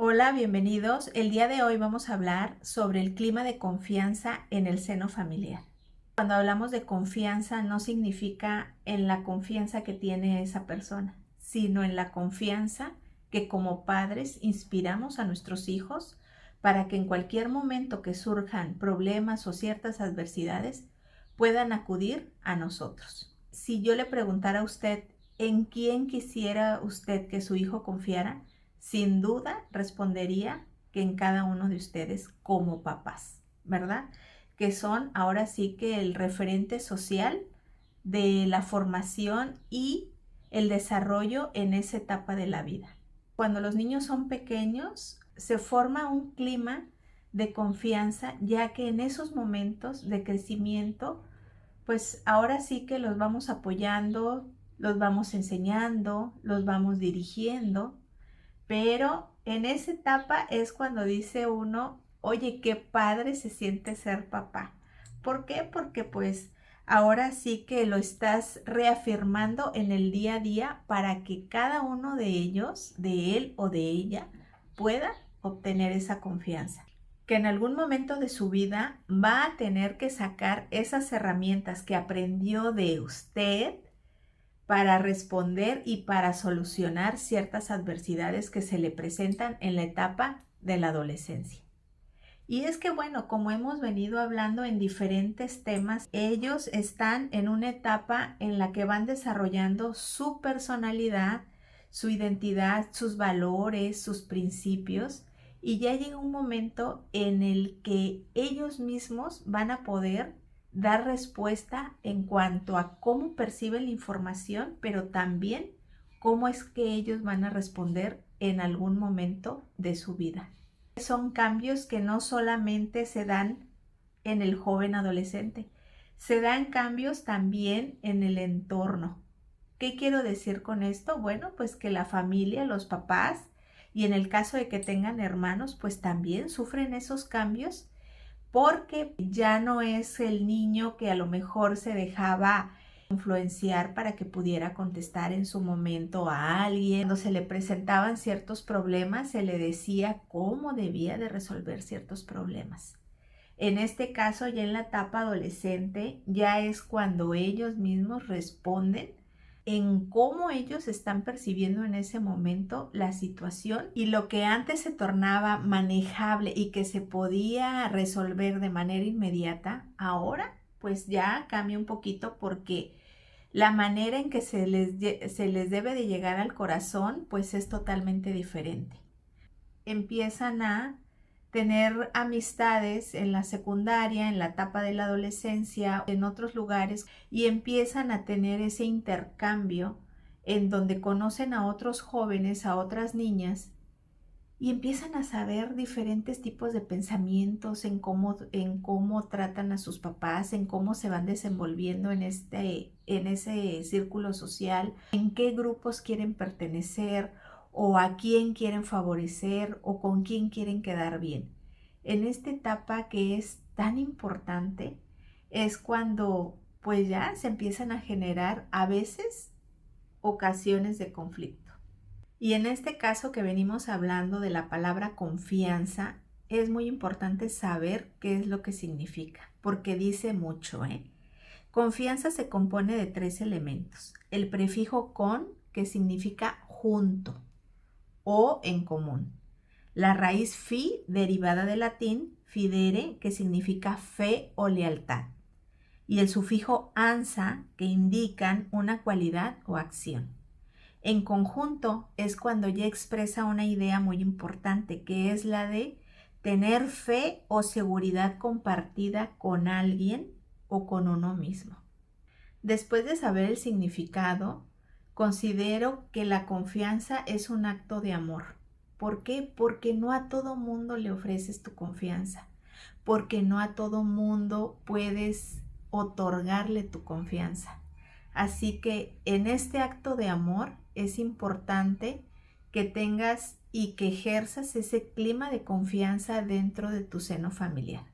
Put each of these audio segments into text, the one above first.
Hola, bienvenidos. El día de hoy vamos a hablar sobre el clima de confianza en el seno familiar. Cuando hablamos de confianza no significa en la confianza que tiene esa persona, sino en la confianza que como padres inspiramos a nuestros hijos para que en cualquier momento que surjan problemas o ciertas adversidades puedan acudir a nosotros. Si yo le preguntara a usted en quién quisiera usted que su hijo confiara, sin duda respondería que en cada uno de ustedes como papás, ¿verdad? Que son ahora sí que el referente social de la formación y el desarrollo en esa etapa de la vida. Cuando los niños son pequeños, se forma un clima de confianza, ya que en esos momentos de crecimiento, pues ahora sí que los vamos apoyando, los vamos enseñando, los vamos dirigiendo, pero en esa etapa es cuando dice uno, oye, qué padre se siente ser papá. ¿Por qué? Porque pues ahora sí que lo estás reafirmando en el día a día para que cada uno de ellos, de él o de ella, pueda obtener esa confianza. Que en algún momento de su vida va a tener que sacar esas herramientas que aprendió de usted para responder y para solucionar ciertas adversidades que se le presentan en la etapa de la adolescencia. Y es que bueno, como hemos venido hablando en diferentes temas, ellos están en una etapa en la que van desarrollando su personalidad, su identidad, sus valores, sus principios, y ya llega un momento en el que ellos mismos van a poder dar respuesta en cuanto a cómo perciben la información, pero también cómo es que ellos van a responder en algún momento de su vida. Son cambios que no solamente se dan en el joven adolescente, se dan cambios también en el entorno. ¿Qué quiero decir con esto? Bueno, pues que la familia, los papás, y en el caso de que tengan hermanos, pues también sufren esos cambios porque ya no es el niño que a lo mejor se dejaba influenciar para que pudiera contestar en su momento a alguien. Cuando se le presentaban ciertos problemas, se le decía cómo debía de resolver ciertos problemas. En este caso, ya en la etapa adolescente, ya es cuando ellos mismos responden en cómo ellos están percibiendo en ese momento la situación, y lo que antes se tornaba manejable y que se podía resolver de manera inmediata, ahora pues ya cambia un poquito porque la manera en que se les debe de llegar al corazón pues es totalmente diferente. Empiezan a tener amistades en la secundaria, en la etapa de la adolescencia, en otros lugares, y empiezan a tener ese intercambio en donde conocen a otros jóvenes, a otras niñas, y empiezan a saber diferentes tipos de pensamientos, en cómo tratan a sus papás, en cómo se van desenvolviendo en ese círculo social, en qué grupos quieren pertenecer o a quién quieren favorecer o con quién quieren quedar bien. En esta etapa que es tan importante es cuando pues ya se empiezan a generar a veces ocasiones de conflicto. Y en este caso que venimos hablando de la palabra confianza, es muy importante saber qué es lo que significa, porque dice mucho, ¿eh? Confianza se compone de 3 elementos. El prefijo con, que significa junto o en común. La raíz fi, derivada del latín, fidere, que significa fe o lealtad. Y el sufijo ansa, que indican una cualidad o acción. En conjunto es cuando ya expresa una idea muy importante, que es la de tener fe o seguridad compartida con alguien o con uno mismo. Después de saber el significado, considero que la confianza es un acto de amor. ¿Por qué? Porque no a todo mundo le ofreces tu confianza, porque no a todo mundo puedes otorgarle tu confianza. Así que en este acto de amor es importante que tengas y que ejerzas ese clima de confianza dentro de tu seno familiar,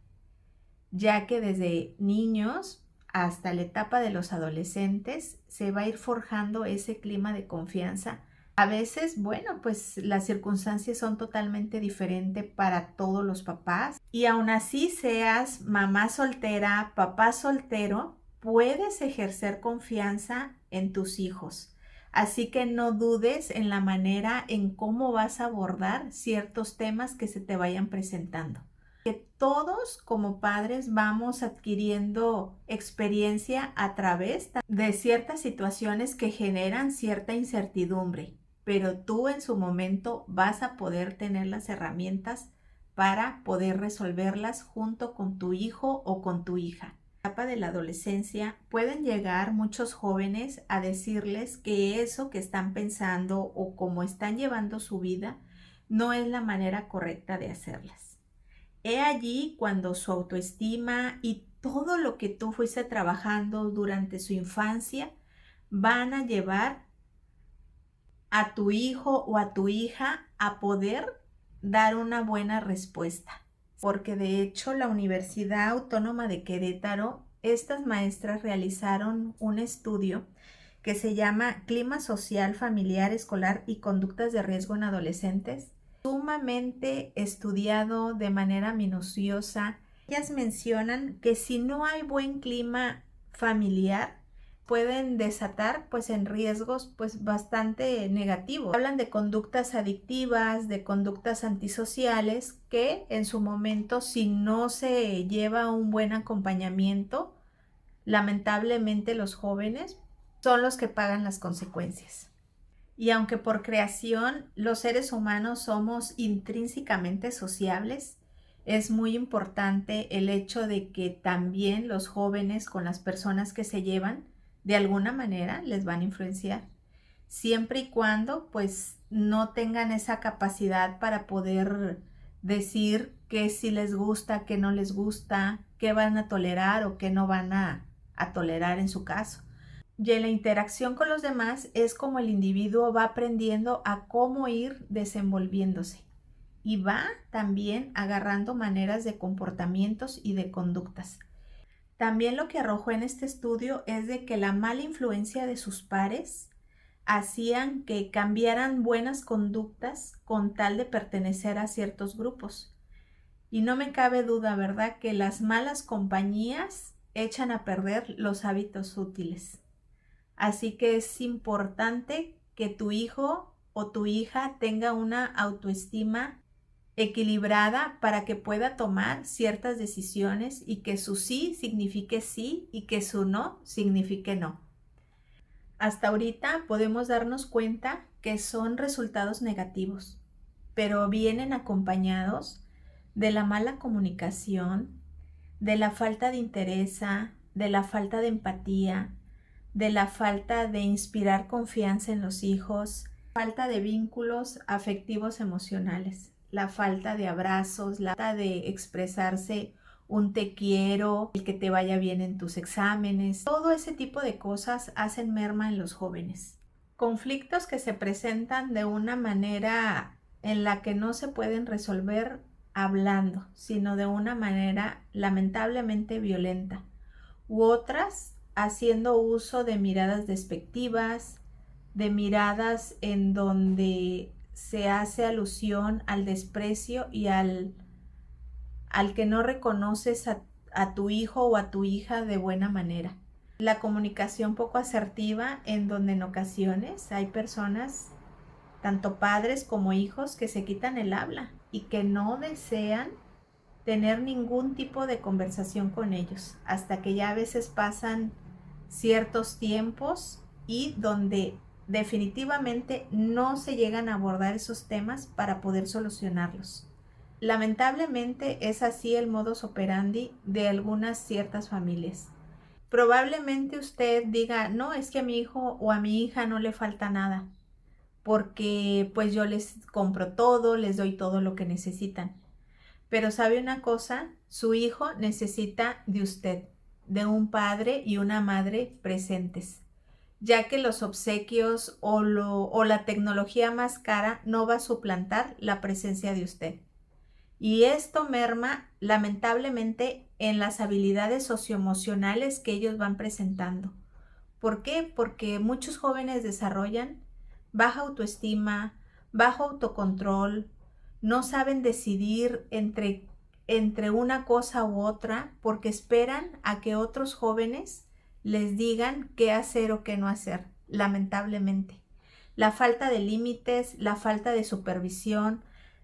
ya que desde niños hasta la etapa de los adolescentes se va a ir forjando ese clima de confianza A veces, bueno, pues las circunstancias son totalmente diferentes para todos los papás y aún así seas mamá soltera, papá soltero, puedes ejercer confianza en tus hijos. Así que no dudes en la manera en cómo vas a abordar ciertos temas que se te vayan presentando. Que todos como padres vamos adquiriendo experiencia a través de ciertas situaciones que generan cierta incertidumbre, pero tú en su momento vas a poder tener las herramientas para poder resolverlas junto con tu hijo o con tu hija. En la etapa de la adolescencia pueden llegar muchos jóvenes a decirles que eso que están pensando o cómo están llevando su vida no es la manera correcta de hacerlas. He allí cuando su autoestima y todo lo que tú fuiste trabajando durante su infancia van a llevar a tu hijo o a tu hija a poder dar una buena respuesta. Porque de hecho la Universidad Autónoma de Querétaro, estas maestras realizaron un estudio que se llama Clima Social, Familiar, Escolar y Conductas de Riesgo en Adolescentes, sumamente estudiado de manera minuciosa. Ellas mencionan que si no hay buen clima familiar, pueden desatar pues en riesgos pues bastante negativos. Hablan de conductas adictivas, de conductas antisociales que en su momento, si no se lleva un buen acompañamiento, lamentablemente los jóvenes son los que pagan las consecuencias. Y aunque por creación los seres humanos somos intrínsecamente sociables, es muy importante el hecho de que también los jóvenes con las personas que se llevan de alguna manera les van a influenciar, siempre y cuando pues no tengan esa capacidad para poder decir qué sí les gusta, qué no les gusta, qué van a tolerar o qué no van a tolerar en su caso. Y en la interacción con los demás es como el individuo va aprendiendo a cómo ir desenvolviéndose y va también agarrando maneras de comportamientos y de conductas. También lo que arrojó en este estudio es de que la mala influencia de sus pares hacían que cambiaran buenas conductas con tal de pertenecer a ciertos grupos. Y no me cabe duda, ¿verdad?, que las malas compañías echan a perder los hábitos útiles. Así que es importante que tu hijo o tu hija tenga una autoestima equilibrada para que pueda tomar ciertas decisiones y que su sí signifique sí y que su no signifique no. Hasta ahorita podemos darnos cuenta que son resultados negativos, pero vienen acompañados de la mala comunicación, de la falta de interés, de la falta de empatía, de la falta de inspirar confianza en los hijos, falta de vínculos afectivos emocionales, la falta de abrazos, la falta de expresarse un te quiero, el que te vaya bien en tus exámenes. Todo ese tipo de cosas hacen merma en los jóvenes. Conflictos que se presentan de una manera en la que no se pueden resolver hablando, sino de una manera lamentablemente violenta, u otras haciendo uso de miradas despectivas, de miradas en donde se hace alusión al desprecio y al que no reconoces a tu hijo o a tu hija de buena manera. La comunicación poco asertiva, en donde en ocasiones hay personas, tanto padres como hijos, que se quitan el habla y que no desean tener ningún tipo de conversación con ellos, hasta que ya a veces pasan ciertos tiempos y donde definitivamente no se llegan a abordar esos temas para poder solucionarlos. Lamentablemente es así el modus operandi de algunas ciertas familias. Probablemente usted diga, no, es que a mi hijo o a mi hija no le falta nada, porque pues yo les compro todo, les doy todo lo que necesitan. Pero ¿sabe una cosa? Su hijo necesita de usted, de un padre y una madre presentes, ya que los obsequios o la tecnología más cara no va a suplantar la presencia de usted. Y esto merma lamentablemente en las habilidades socioemocionales que ellos van presentando. ¿Por qué? Porque muchos jóvenes desarrollan baja autoestima, bajo autocontrol, no saben decidir entre una cosa u otra porque esperan a que otros jóvenes les digan qué hacer o qué no hacer, lamentablemente. La falta de límites, la falta de supervisión,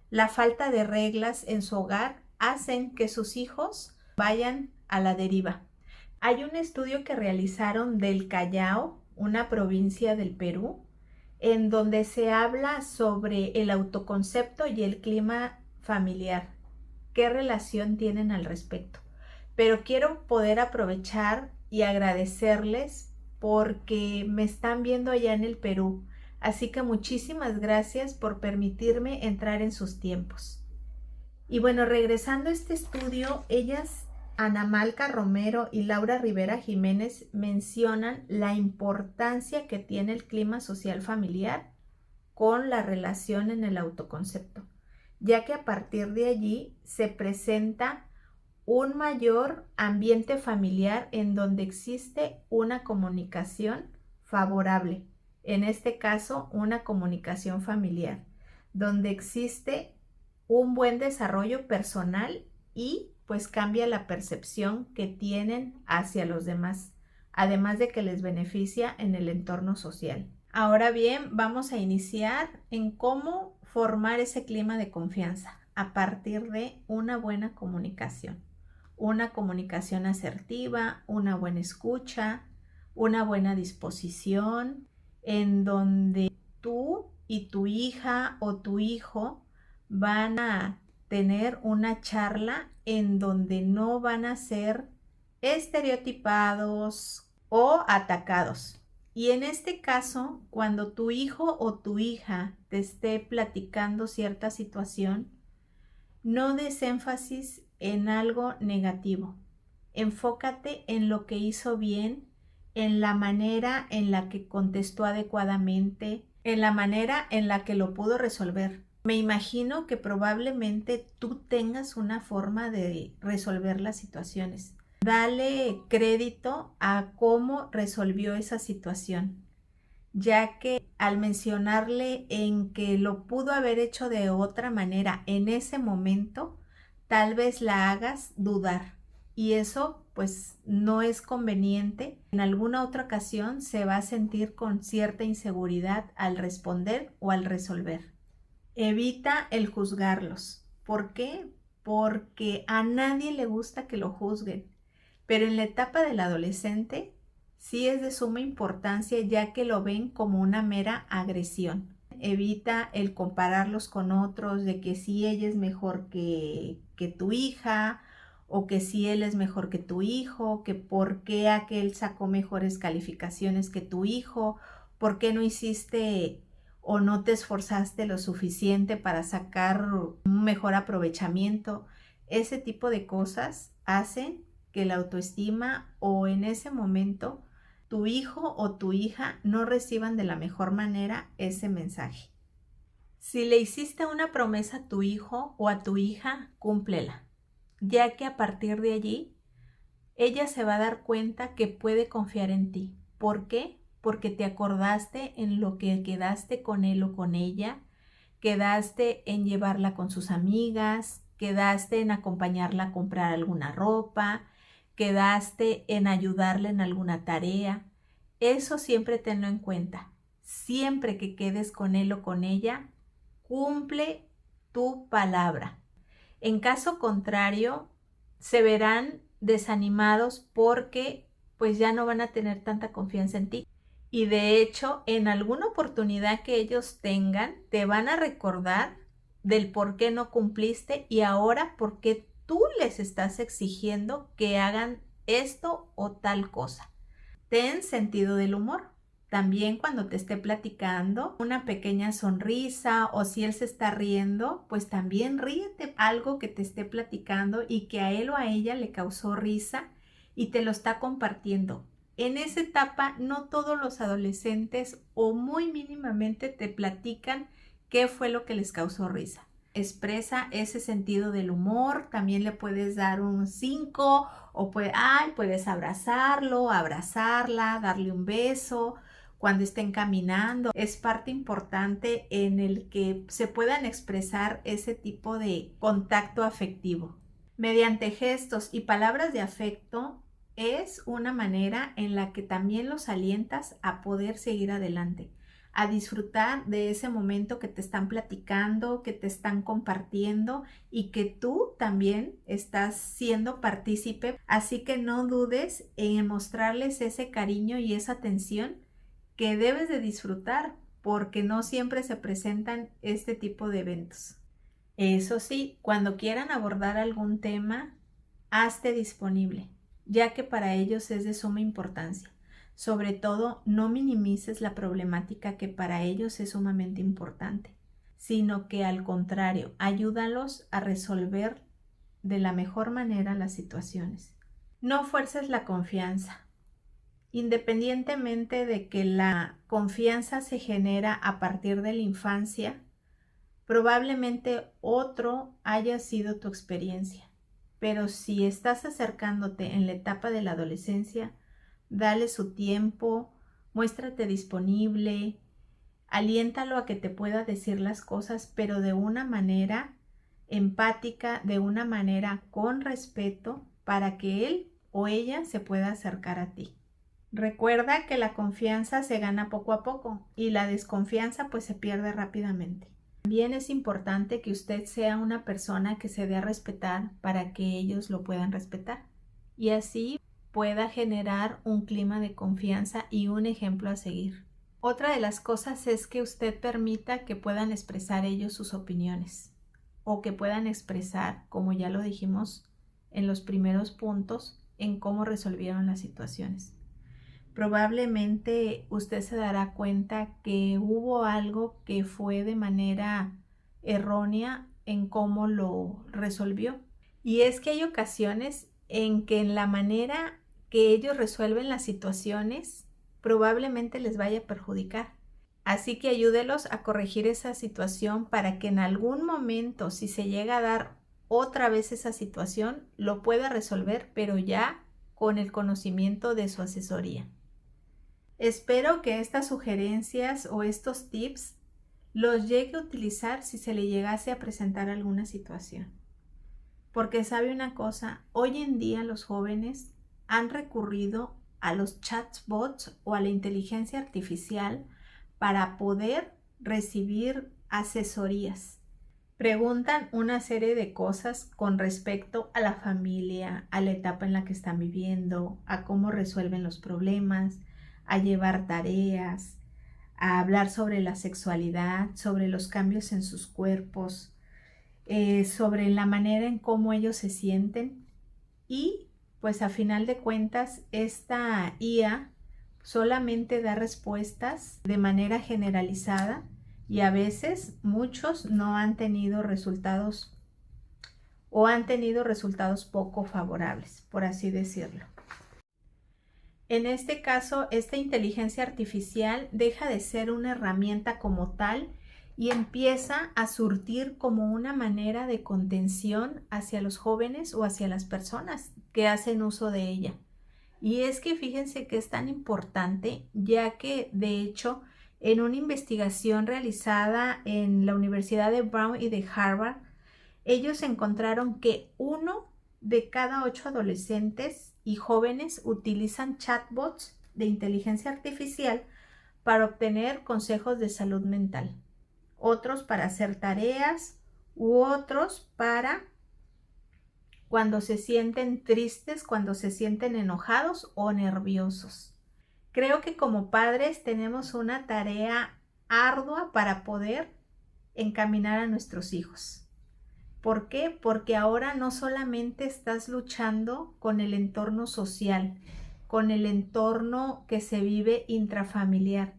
la falta de reglas en su hogar hacen que sus hijos vayan a la deriva. Hay un estudio que realizaron del Callao, una provincia del Perú, en donde se habla sobre el autoconcepto y el clima familiar. ¿Qué relación tienen al respecto? Pero quiero poder aprovechar y agradecerles porque me están viendo allá en el Perú. Así que muchísimas gracias por permitirme entrar en sus tiempos. Y bueno, regresando a este estudio, ellas, Ana Malca Romero y Laura Rivera Jiménez, mencionan la importancia que tiene el clima social familiar con la relación en el autoconcepto, ya que a partir de allí se presenta un mayor ambiente familiar en donde existe una comunicación favorable, en este caso una comunicación familiar, donde existe un buen desarrollo personal y pues cambia la percepción que tienen hacia los demás, además de que les beneficia en el entorno social. Ahora bien, vamos a iniciar en cómo formar ese clima de confianza a partir de una buena comunicación asertiva, una buena escucha, una buena disposición, en donde tú y tu hija o tu hijo van a tener una charla en donde no van a ser estereotipados o atacados. Y en este caso, cuando tu hijo o tu hija te esté platicando cierta situación, no des énfasis en algo negativo. Enfócate en lo que hizo bien, en la manera en la que contestó adecuadamente, en la manera en la que lo pudo resolver. Me imagino que probablemente tú tengas una forma de resolver las situaciones. Dale crédito a cómo resolvió esa situación, ya que al mencionarle en que lo pudo haber hecho de otra manera en ese momento, tal vez la hagas dudar. Y eso pues no es conveniente. En alguna otra ocasión se va a sentir con cierta inseguridad al responder o al resolver. Evita el juzgarlos. ¿Por qué? Porque a nadie le gusta que lo juzguen. Pero en la etapa del adolescente sí es de suma importancia, ya que lo ven como una mera agresión. Evita el compararlos con otros, de que si ella es mejor que tu hija, o que si él es mejor que tu hijo, que por qué aquel sacó mejores calificaciones que tu hijo, por qué no hiciste o no te esforzaste lo suficiente para sacar un mejor aprovechamiento. Ese tipo de cosas hacen que la autoestima o en ese momento tu hijo o tu hija no reciban de la mejor manera ese mensaje. Si le hiciste una promesa a tu hijo o a tu hija, cúmplela, ya que a partir de allí ella se va a dar cuenta que puede confiar en ti. ¿Por qué? Porque te acordaste en lo que quedaste con él o con ella, quedaste en llevarla con sus amigas, quedaste en acompañarla a comprar alguna ropa, quedaste en ayudarle en alguna tarea. Eso siempre tenlo en cuenta. Siempre que quedes con él o con ella, cumple tu palabra. En caso contrario, se verán desanimados porque pues ya no van a tener tanta confianza en ti. Y de hecho, en alguna oportunidad que ellos tengan, te van a recordar del por qué no cumpliste y ahora por qué tú les estás exigiendo que hagan esto o tal cosa. Ten sentido del humor. También cuando te esté platicando, una pequeña sonrisa o si él se está riendo, pues también ríete algo que te esté platicando y que a él o a ella le causó risa y te lo está compartiendo. En esa etapa no todos los adolescentes o muy mínimamente te platican qué fue lo que les causó risa. Expresa ese sentido del humor, también le puedes dar un 5 o puedes abrazarlo, abrazarla, darle un beso. cuando estén caminando. Es parte importante en el que se puedan expresar ese tipo de contacto afectivo. Mediante gestos y palabras de afecto es una manera en la que también los alientas a poder seguir adelante, a disfrutar de ese momento que te están platicando, que te están compartiendo y que tú también estás siendo partícipe. Así que no dudes en mostrarles ese cariño y esa atención que debes de disfrutar, porque no siempre se presentan este tipo de eventos. Eso sí, cuando quieran abordar algún tema, hazte disponible, ya que para ellos es de suma importancia. Sobre todo, no minimices la problemática que para ellos es sumamente importante, sino que al contrario, ayúdalos a resolver de la mejor manera las situaciones. No fuerces la confianza. Independientemente de que la confianza se genera a partir de la infancia, probablemente otro haya sido tu experiencia, pero si estás acercándote en la etapa de la adolescencia, dale su tiempo, muéstrate disponible, aliéntalo a que te pueda decir las cosas, pero de una manera empática, de una manera con respeto, para que él o ella se pueda acercar a ti. Recuerda que la confianza se gana poco a poco y la desconfianza pues se pierde rápidamente. También es importante que usted sea una persona que se dé a respetar para que ellos lo puedan respetar y así pueda generar un clima de confianza y un ejemplo a seguir. Otra de las cosas es que usted permita que puedan expresar ellos sus opiniones o que puedan expresar, como ya lo dijimos en los primeros puntos, en cómo resolvieron las situaciones. Probablemente usted se dará cuenta que hubo algo que fue de manera errónea en cómo lo resolvió. Y es que hay ocasiones en que en la manera que ellos resuelven las situaciones probablemente les vaya a perjudicar. Así que ayúdelos a corregir esa situación para que en algún momento, si se llega a dar otra vez esa situación, lo pueda resolver, pero ya con el conocimiento de su asesoría. Espero que estas sugerencias o estos tips los llegue a utilizar si se le llegase a presentar alguna situación. Porque sabe una cosa, hoy en día los jóvenes han recurrido a los chatbots o a la inteligencia artificial para poder recibir asesorías. Preguntan una serie de cosas con respecto a la familia, a la etapa en la que están viviendo, a cómo resuelven los problemas, a llevar tareas, a hablar sobre la sexualidad, sobre los cambios en sus cuerpos, sobre la manera en cómo ellos se sienten y pues a final de cuentas esta IA solamente da respuestas de manera generalizada y a veces muchos no han tenido resultados o han tenido resultados poco favorables, por así decirlo. En este caso, esta inteligencia artificial deja de ser una herramienta como tal y empieza a surtir como una manera de contención hacia los jóvenes o hacia las personas que hacen uso de ella. Y es que fíjense que es tan importante, ya que de hecho en una investigación realizada en la Universidad de Brown y de Harvard, ellos encontraron que 1 de cada 8 adolescentes y jóvenes utilizan chatbots de inteligencia artificial para obtener consejos de salud mental, otros para hacer tareas u otros para cuando se sienten tristes, cuando se sienten enojados o nerviosos. Creo que como padres tenemos una tarea ardua para poder encaminar a nuestros hijos. ¿Por qué? Porque ahora no solamente estás luchando con el entorno social, con el entorno que se vive intrafamiliar,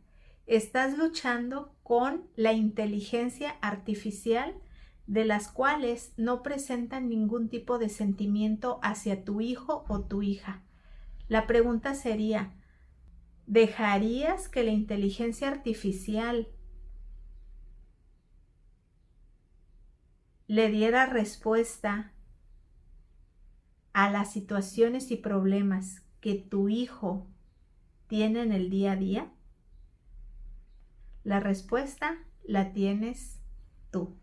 estás luchando con la inteligencia artificial de las cuales no presentan ningún tipo de sentimiento hacia tu hijo o tu hija. La pregunta sería, ¿dejarías que la inteligencia artificial le diera respuesta a las situaciones y problemas que tu hijo tiene en el día a día? La respuesta la tienes tú.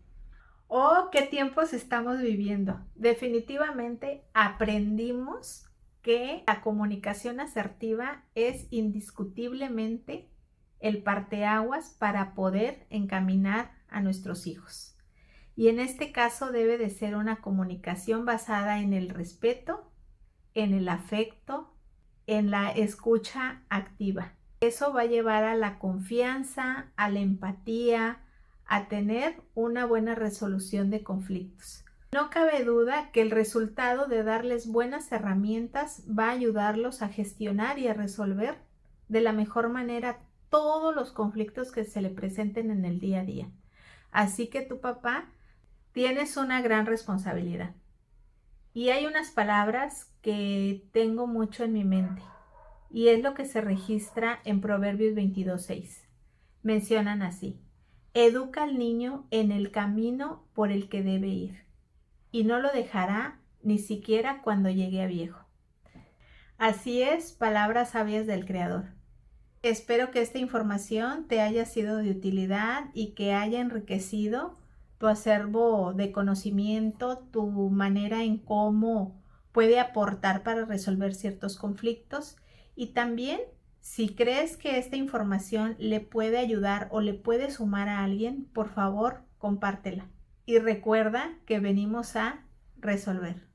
Oh, qué tiempos estamos viviendo. Definitivamente aprendimos que la comunicación asertiva es indiscutiblemente el parteaguas para poder encaminar a nuestros hijos. Y en este caso debe de ser una comunicación basada en el respeto, en el afecto, en la escucha activa. Eso va a llevar a la confianza, a la empatía, a tener una buena resolución de conflictos. No cabe duda que el resultado de darles buenas herramientas va a ayudarlos a gestionar y a resolver de la mejor manera todos los conflictos que se le presenten en el día a día. Así que tu papá tienes una gran responsabilidad. Y hay unas palabras que tengo mucho en mi mente y es lo que se registra en Proverbios 22:6. Mencionan así: educa al niño en el camino por el que debe ir y no lo dejará ni siquiera cuando llegue a viejo. Así es, palabras sabias del Creador. Espero que esta información te haya sido de utilidad y que haya enriquecido tu acervo de conocimiento, tu manera en cómo puede aportar para resolver ciertos conflictos. Y también, si crees que esta información le puede ayudar o le puede sumar a alguien, por favor, compártela. Y recuerda que venimos a resolver.